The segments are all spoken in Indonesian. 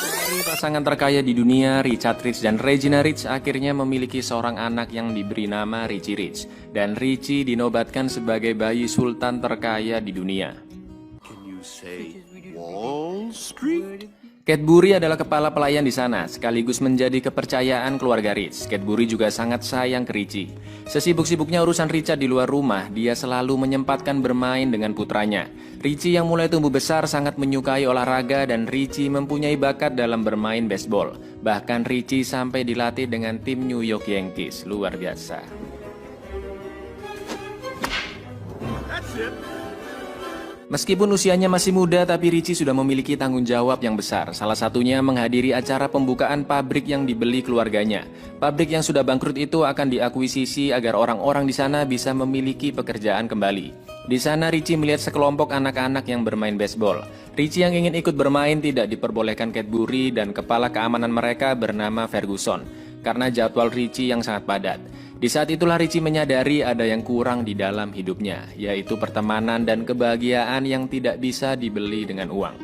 Dari pasangan terkaya di dunia, Richard Rich dan Regina Rich akhirnya memiliki seorang anak yang diberi nama Richie Rich. Dan Richie dinobatkan sebagai bayi sultan terkaya di dunia. Can you say Wall Street? Cadbury adalah kepala pelayan di sana, sekaligus menjadi kepercayaan keluarga Rich. Cadbury juga sangat sayang ke Richie. Sesibuk-sibuknya urusan Richard di luar rumah, dia selalu menyempatkan bermain dengan putranya. Richie yang mulai tumbuh besar sangat menyukai olahraga dan Richie mempunyai bakat dalam bermain baseball. Bahkan Richie sampai dilatih dengan tim New York Yankees. Luar biasa. That's it. Meskipun usianya masih muda, tapi Richie sudah memiliki tanggung jawab yang besar. Salah satunya menghadiri acara pembukaan pabrik yang dibeli keluarganya. Pabrik yang sudah bangkrut itu akan diakuisisi agar orang-orang di sana bisa memiliki pekerjaan kembali. Di sana Richie melihat sekelompok anak-anak yang bermain baseball. Richie yang ingin ikut bermain tidak diperbolehkan Cadbury dan kepala keamanan mereka bernama Ferguson karena jadwal Richie yang sangat padat. Di saat itulah Richie menyadari ada yang kurang di dalam hidupnya, yaitu pertemanan dan kebahagiaan yang tidak bisa dibeli dengan uang.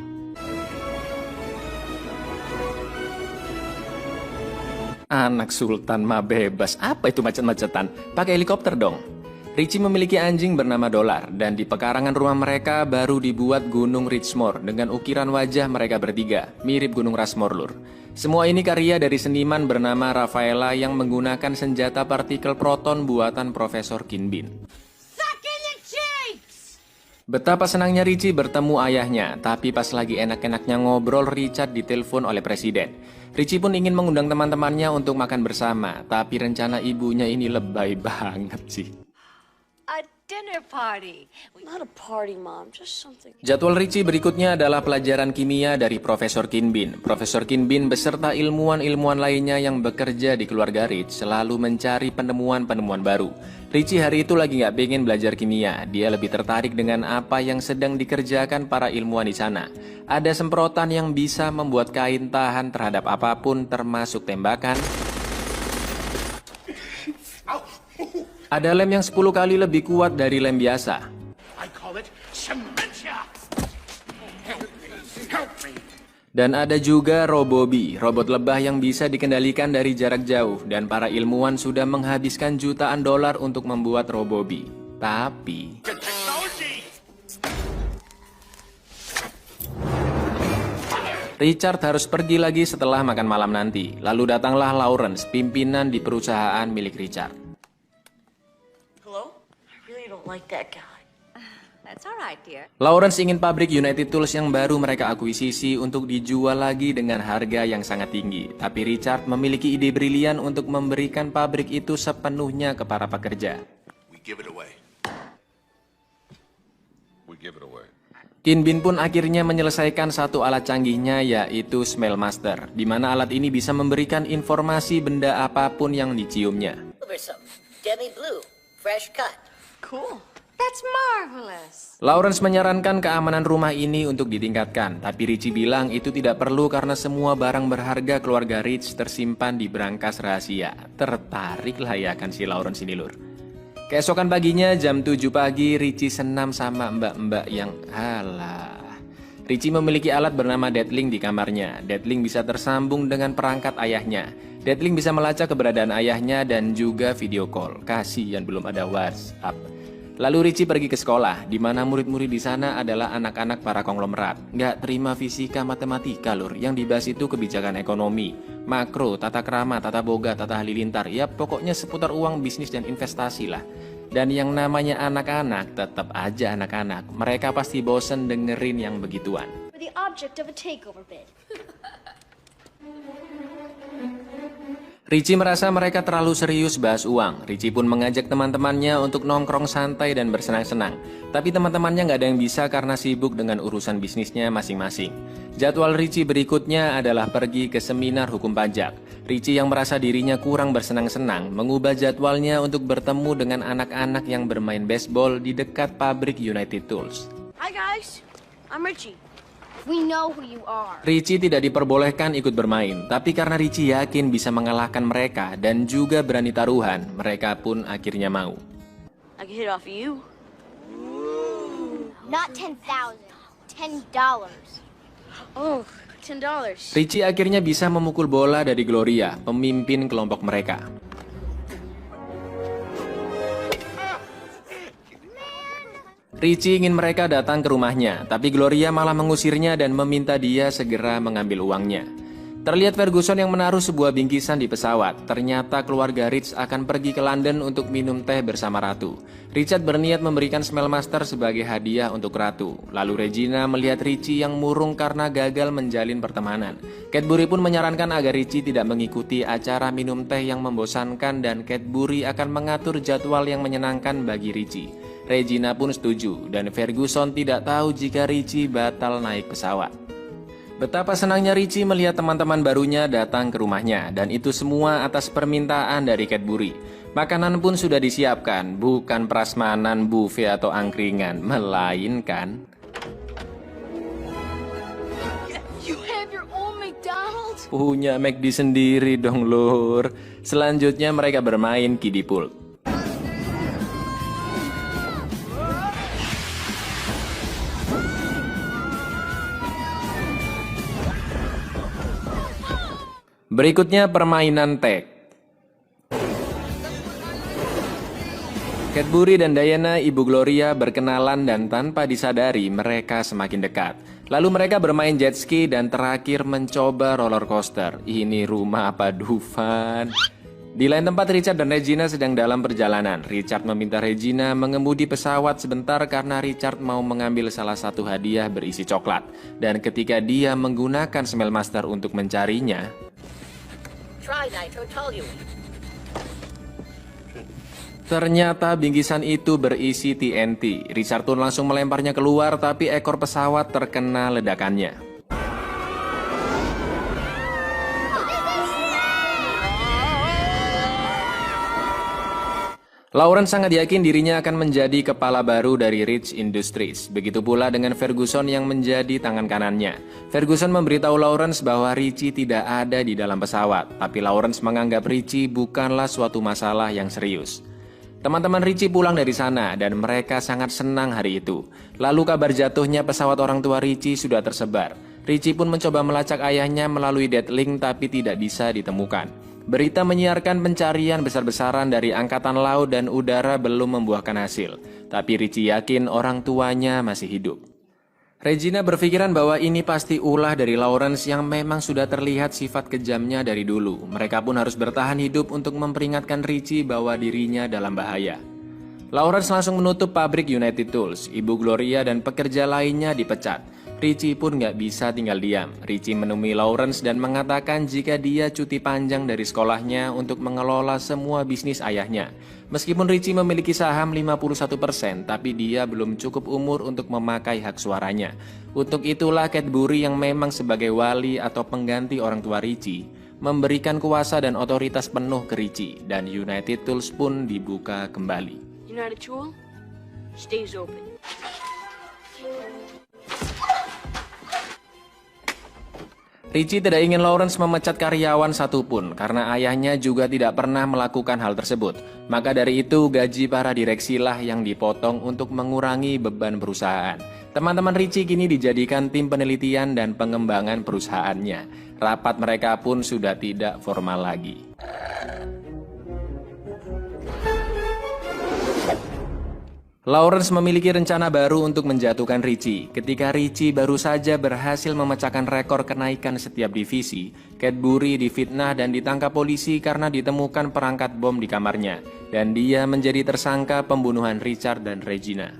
Anak sultan mah bebas, apa itu macet-macetan? Pakai helikopter dong. Richie memiliki anjing bernama Dollar, dan di pekarangan rumah mereka baru dibuat Gunung Richmore dengan ukiran wajah mereka bertiga, mirip Gunung Rushmore lur. Semua ini karya dari seniman bernama Rafaela yang menggunakan senjata partikel proton buatan Profesor Kinbin. Betapa senangnya Richie bertemu ayahnya, tapi pas lagi enak-enaknya ngobrol, Richard ditelepon oleh presiden. Richie pun ingin mengundang teman-temannya untuk makan bersama, tapi rencana ibunya ini lebay banget sih. A dinner party. Not a party, Mom. Just something. Jadwal Richie berikutnya adalah pelajaran kimia dari Profesor Kinbin. Profesor Kinbin beserta ilmuwan-ilmuwan lainnya yang bekerja di keluarga Rich selalu mencari penemuan-penemuan baru. Richie hari itu lagi nggak pengen belajar kimia. Dia lebih tertarik dengan apa yang sedang dikerjakan para ilmuwan di sana. Ada semprotan yang bisa membuat kain tahan terhadap apapun termasuk tembakan. Ada lem yang 10 kali lebih kuat dari lem biasa. I call it Cementia. Help me. Dan ada juga Robobi, robot lebah yang bisa dikendalikan dari jarak jauh. Dan para ilmuwan sudah menghabiskan jutaan dolar untuk membuat Robobi. Tapi Technology. Richard harus pergi lagi setelah makan malam nanti. Lalu datanglah Lawrence, pimpinan di perusahaan milik Richard. Hello? I really don't like that guy. That's all right, dear. Lawrence ingin pabrik United Tools yang baru mereka akuisisi untuk dijual lagi dengan harga yang sangat tinggi. Tapi Richard memiliki ide brilian untuk memberikan pabrik itu sepenuhnya ke para pekerja. We give it away. We give it away. Kinbin pun akhirnya menyelesaikan satu alat canggihnya, yaitu Smell Master, di mana alat ini bisa memberikan informasi benda apapun yang diciumnya. Look at something. Demi blue. Fresh cut. Cool. That's marvelous. Lawrence menyarankan keamanan rumah ini untuk ditingkatkan, tapi Richie bilang itu tidak perlu karena semua barang berharga keluarga Rich tersimpan di brankas rahasia. Tertariklah ya kan si Lawrence ini lur. Keesokan paginya jam 7 pagi, Richie senam sama mbak-mbak yang halah. Richie memiliki alat bernama Deadlink di kamarnya. Deadlink bisa tersambung dengan perangkat ayahnya. Deadlink bisa melacak keberadaan ayahnya dan juga video call. Kasihan belum ada WhatsApp. Lalu Richie pergi ke sekolah, di mana murid-murid di sana adalah anak-anak para konglomerat. Nggak terima fisika matematika lur, yang dibahas itu kebijakan ekonomi, makro, tata krama, tata boga, tata halilintar. Ya pokoknya seputar uang, bisnis, dan investasi lah. Dan yang namanya anak-anak, tetap aja anak-anak. Mereka pasti bosen dengerin yang begituan. For the object of a takeover bid. Richie merasa mereka terlalu serius bahas uang. Richie pun mengajak teman-temannya untuk nongkrong santai dan bersenang-senang. Tapi teman-temannya nggak ada yang bisa karena sibuk dengan urusan bisnisnya masing-masing. Jadwal Richie berikutnya adalah pergi ke seminar hukum pajak. Richie yang merasa dirinya kurang bersenang-senang mengubah jadwalnya untuk bertemu dengan anak-anak yang bermain baseball di dekat pabrik United Tools. Hi, guys. I'm Richie. We know who you are. Richie tidak diperbolehkan ikut bermain, tapi karena Richie yakin bisa mengalahkan mereka dan juga berani taruhan, mereka pun akhirnya mau. I can hit off of you. Not $10,000. $10. Oh, $10. Richie akhirnya bisa memukul bola dari Gloria, pemimpin kelompok mereka. Richie ingin mereka datang ke rumahnya, tapi Gloria malah mengusirnya dan meminta dia segera mengambil uangnya. Terlihat Ferguson yang menaruh sebuah bingkisan di pesawat. Ternyata keluarga Rich akan pergi ke London untuk minum teh bersama Ratu. Richard berniat memberikan Smellmaster sebagai hadiah untuk Ratu. Lalu Regina melihat Richie yang murung karena gagal menjalin pertemanan. Cadbury pun menyarankan agar Richie tidak mengikuti acara minum teh yang membosankan dan Cadbury akan mengatur jadwal yang menyenangkan bagi Richie. Regina pun setuju dan Ferguson tidak tahu jika Richie batal naik pesawat. Betapa senangnya Richie melihat teman-teman barunya datang ke rumahnya, dan itu semua atas permintaan dari Cadbury. Makanan pun sudah disiapkan, bukan prasmanan, buffet atau angkringan, melainkan You have your own McDonald's? punya McD sendiri dong lur. Selanjutnya mereka bermain kiddie pool. Berikutnya permainan tag. Cadbury dan Diana, Ibu Gloria berkenalan dan tanpa disadari mereka semakin dekat. Lalu mereka bermain jet ski dan terakhir mencoba roller coaster. Ini rumah apa Dufan? Di lain tempat Richard dan Regina sedang dalam perjalanan. Richard meminta Regina mengemudi pesawat sebentar karena Richard mau mengambil salah satu hadiah berisi coklat. Dan ketika dia menggunakan Smellmaster untuk mencarinya, Try nitrotoluene. ternyata bingkisan itu berisi TNT. Richard pun langsung melemparnya keluar, tapi ekor pesawat terkena ledakannya. Lawrence sangat yakin dirinya akan menjadi kepala baru dari Rich Industries. Begitu pula dengan Ferguson yang menjadi tangan kanannya. Ferguson memberitahu Lawrence bahwa Richie tidak ada di dalam pesawat, tapi Lawrence menganggap Richie bukanlah suatu masalah yang serius. Teman-teman Richie pulang dari sana dan mereka sangat senang hari itu. Lalu kabar jatuhnya pesawat orang tua Richie sudah tersebar. Richie pun mencoba melacak ayahnya melalui deadlink tapi tidak bisa ditemukan. Berita menyiarkan pencarian besar-besaran dari angkatan laut dan udara belum membuahkan hasil. Tapi Richie yakin orang tuanya masih hidup. Regina berpikiran bahwa ini pasti ulah dari Lawrence yang memang sudah terlihat sifat kejamnya dari dulu. Mereka pun harus bertahan hidup untuk memperingatkan Richie bahwa dirinya dalam bahaya. Lawrence langsung menutup pabrik United Tools. Ibu Gloria dan pekerja lainnya dipecat. Richie pun nggak bisa tinggal diam. Richie menemui Lawrence dan mengatakan jika dia cuti panjang dari sekolahnya untuk mengelola semua bisnis ayahnya. Meskipun Richie memiliki saham 51%, tapi dia belum cukup umur untuk memakai hak suaranya. Untuk itulah Cadbury yang memang sebagai wali atau pengganti orang tua Richie, memberikan kuasa dan otoritas penuh ke Richie, dan United Tools pun dibuka kembali. United Tool stays open. Richie tidak ingin Lawrence memecat karyawan satupun karena ayahnya juga tidak pernah melakukan hal tersebut. Maka dari itu gaji para direksilah yang dipotong untuk mengurangi beban perusahaan. Teman-teman Richie kini dijadikan tim penelitian dan pengembangan perusahaannya. Rapat mereka pun sudah tidak formal lagi. Lawrence memiliki rencana baru untuk menjatuhkan Richie. Ketika Richie baru saja berhasil memecahkan rekor kenaikan setiap divisi, Cadbury difitnah dan ditangkap polisi karena ditemukan perangkat bom di kamarnya, dan dia menjadi tersangka pembunuhan Richard dan Regina.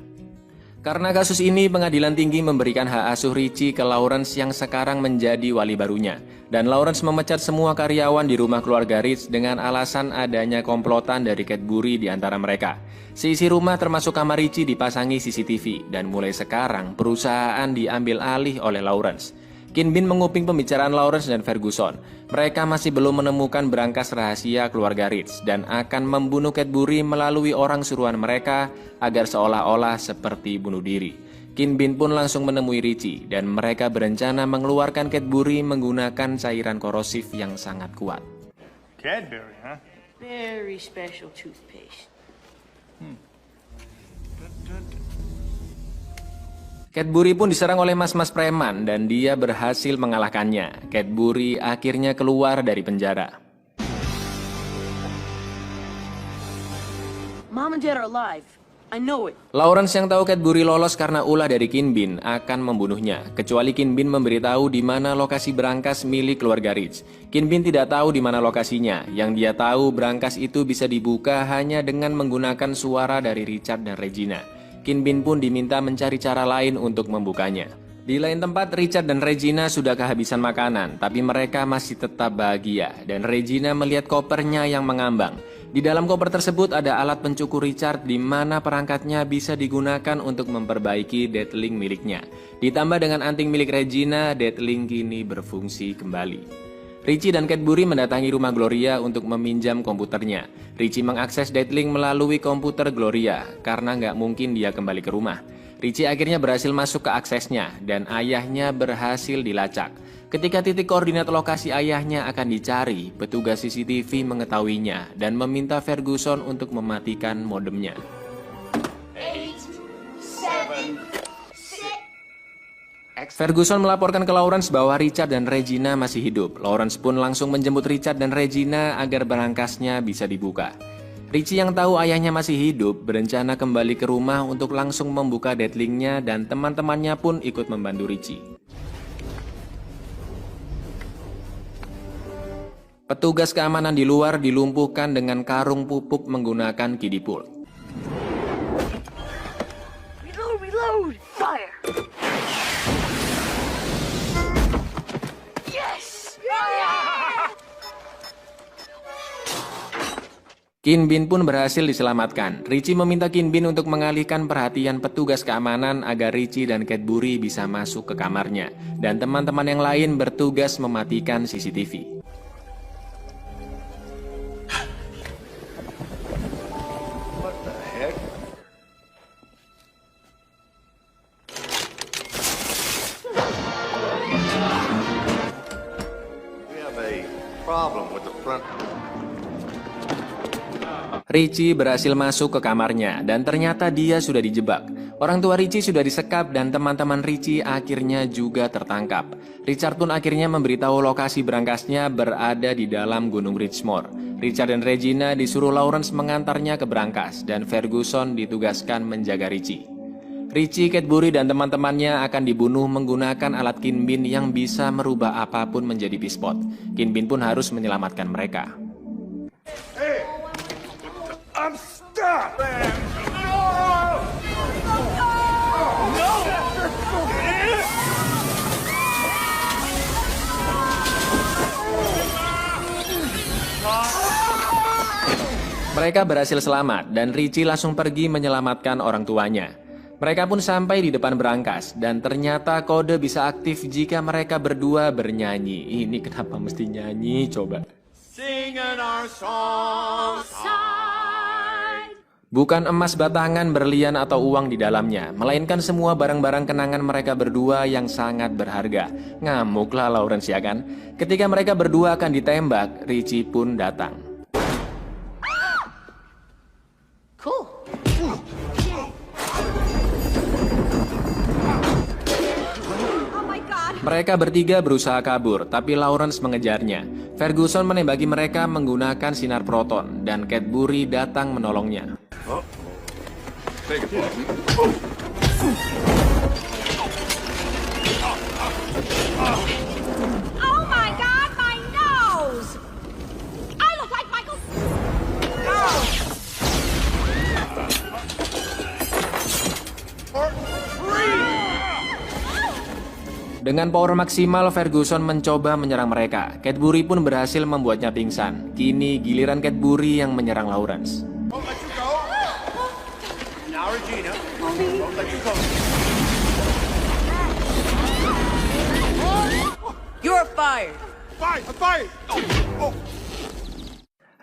Karena kasus ini, pengadilan tinggi memberikan hak asuh Richie ke Lawrence yang sekarang menjadi wali barunya. Dan Lawrence memecat semua karyawan di rumah keluarga Rich dengan alasan adanya komplotan dari Cadbury di antara mereka. Seisi rumah termasuk kamar Richie dipasangi CCTV, dan mulai sekarang perusahaan diambil alih oleh Lawrence. Kin Bin menguping pembicaraan Lawrence dan Ferguson. Mereka masih belum menemukan berangkas rahasia keluarga Rich dan akan membunuh Cadbury melalui orang suruhan mereka agar seolah-olah seperti bunuh diri. Kin Bin pun langsung menemui Richie dan mereka berencana mengeluarkan Cadbury menggunakan cairan korosif yang sangat kuat. Cadbury, huh? Very special toothpaste. Cadbury pun diserang oleh mas-mas preman dan dia berhasil mengalahkannya. Cadbury akhirnya keluar dari penjara. Mom and Dad are alive. I know it. Lawrence yang tahu Cadbury lolos karena ulah dari Keen Bean akan membunuhnya, kecuali Keen Bean memberitahu di mana lokasi berangkas milik keluarga Rich. Keen Bean tidak tahu di mana lokasinya. Yang dia tahu berangkas itu bisa dibuka hanya dengan menggunakan suara dari Richard dan Regina. Keen Bean pun diminta mencari cara lain untuk membukanya. Di lain tempat, Richard dan Regina sudah kehabisan makanan, tapi mereka masih tetap bahagia dan Regina melihat kopernya yang mengambang. Di dalam koper tersebut ada alat pencukur Richard di mana perangkatnya bisa digunakan untuk memperbaiki Deathling miliknya. Ditambah dengan anting milik Regina, Deathling kini berfungsi kembali. Richie dan Cadbury mendatangi rumah Gloria untuk meminjam komputernya. Richie mengakses Deathling melalui komputer Gloria karena nggak mungkin dia kembali ke rumah. Richie akhirnya berhasil masuk ke aksesnya dan ayahnya berhasil dilacak. Ketika titik koordinat lokasi ayahnya akan dicari, petugas CCTV mengetahuinya dan meminta Ferguson untuk mematikan modemnya. 8, 7, 6. Ferguson melaporkan ke Lawrence bahwa Richard dan Regina masih hidup. Lawrence pun langsung menjemput Richard dan Regina agar berangkasnya bisa dibuka. Richie yang tahu ayahnya masih hidup berencana kembali ke rumah untuk langsung membuka Deathlingnya dan teman-temannya pun ikut membantu Richie. Petugas keamanan di luar dilumpuhkan dengan karung pupuk menggunakan kidipul. Reload! Fire! Yes! Keen Bean pun berhasil diselamatkan. Richie meminta Keen Bean untuk mengalihkan perhatian petugas keamanan agar Richie dan Cadbury bisa masuk ke kamarnya. Dan teman-teman yang lain bertugas mematikan CCTV. Richie berhasil masuk ke kamarnya dan ternyata dia sudah dijebak. Orang tua Richie sudah disekap dan teman-teman Richie akhirnya juga tertangkap. Richard pun akhirnya memberitahu lokasi berangkasnya berada di dalam Gunung Ridgemore. Richard dan Regina disuruh Lawrence mengantarnya ke berangkas dan Ferguson ditugaskan menjaga Richie. Richie, Cadbury dan teman-temannya akan dibunuh menggunakan alat Keen Bean yang bisa merubah apapun menjadi pispot. Keen Bean pun harus menyelamatkan mereka. I'm stuck! Mereka berhasil selamat dan Richie langsung pergi menyelamatkan orang tuanya. Mereka pun sampai di depan berangkas dan ternyata kode bisa aktif jika mereka berdua bernyanyi. Ini kenapa mesti nyanyi coba? Singing our song. Bukan emas batangan, berlian atau uang di dalamnya, melainkan semua barang-barang kenangan mereka berdua yang sangat berharga. Ngamuklah Lawrence ya kan? Ketika mereka berdua akan ditembak, Richie pun datang. Cool. Mereka bertiga berusaha kabur, tapi Lawrence mengejarnya. Ferguson menembaki mereka menggunakan sinar proton, dan Cadbury datang menolongnya. Oh my God, my nose! I look like Michael. Dengan power maksimal, Ferguson mencoba menyerang mereka. Cadbury pun berhasil membuatnya pingsan. Kini giliran Cadbury yang menyerang Lawrence. Won't let you go. Now, Regina. Won't let you go. You're fired. Fight! Oh.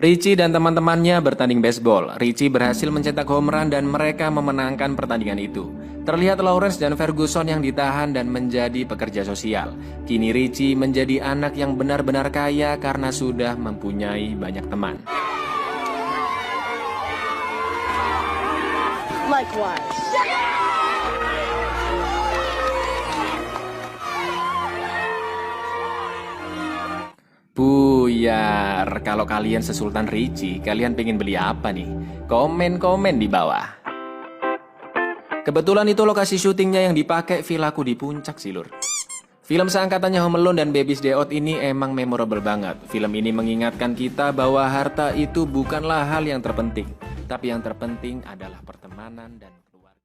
Richie dan teman-temannya bertanding baseball. Richie berhasil mencetak home run dan mereka memenangkan pertandingan itu. Terlihat Lawrence dan Ferguson yang ditahan dan menjadi pekerja sosial. Kini Richie menjadi anak yang benar-benar kaya karena sudah mempunyai banyak teman. Likewise. Biar kalau kalian sesultan Richie, kalian pengen beli apa nih? Komen-komen di bawah. Kebetulan itu lokasi syutingnya yang dipakai villaku di puncak sih, Lur. Film seangkatannya Home Alone dan Baby's Day Out ini emang memorable banget. Film ini mengingatkan kita bahwa harta itu bukanlah hal yang terpenting, tapi yang terpenting adalah pertemanan dan